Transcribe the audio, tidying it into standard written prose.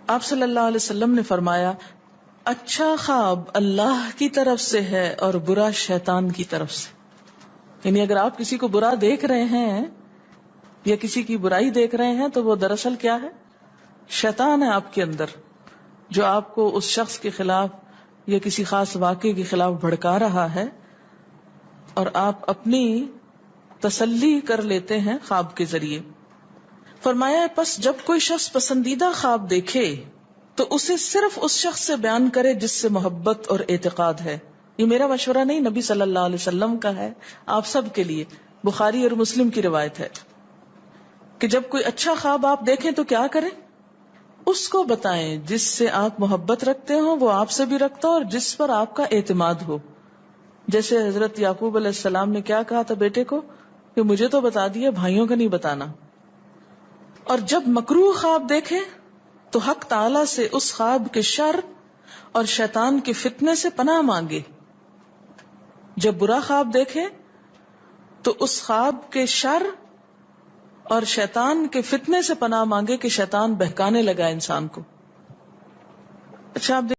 آپ صلی اللہ علیہ وسلم نے فرمایا اچھا خواب اللہ کی طرف سے ہے اور برا شیطان کی طرف سے. یعنی اگر آپ کسی کو برا دیکھ رہے ہیں یا کسی کی برائی دیکھ رہے ہیں تو وہ دراصل کیا ہے؟ شیطان ہے آپ کے اندر، جو آپ کو اس شخص کے خلاف یا کسی خاص واقعے کے خلاف بھڑکا رہا ہے، اور آپ اپنی تسلی کر لیتے ہیں خواب کے ذریعے. فرمایا پس جب کوئی شخص پسندیدہ خواب دیکھے تو اسے صرف اس شخص سے بیان کرے جس سے محبت اور اعتقاد ہے. یہ میرا مشورہ نہیں، نبی صلی اللہ علیہ وسلم کا ہے آپ سب کے لیے. بخاری اور مسلم کی روایت ہے کہ جب کوئی اچھا خواب آپ دیکھیں تو کیا کریں؟ اس کو بتائیں جس سے آپ محبت رکھتے ہو وہ آپ سے بھی رکھتا ہو اور جس پر آپ کا اعتماد ہو. جیسے حضرت یعقوب علیہ السلام نے کیا کہا تھا بیٹے کو کہ مجھے تو بتا دیا، بھائیوں کا نہیں بتانا. اور جب مکروہ خواب دیکھیں تو حق تعالی سے اس خواب کے شر اور شیطان کے فتنے سے پناہ مانگے. جب برا خواب دیکھیں تو اس خواب کے شر اور شیطان کے فتنے سے پناہ مانگے کہ شیطان بہکانے لگا انسان کو. اچھا آپ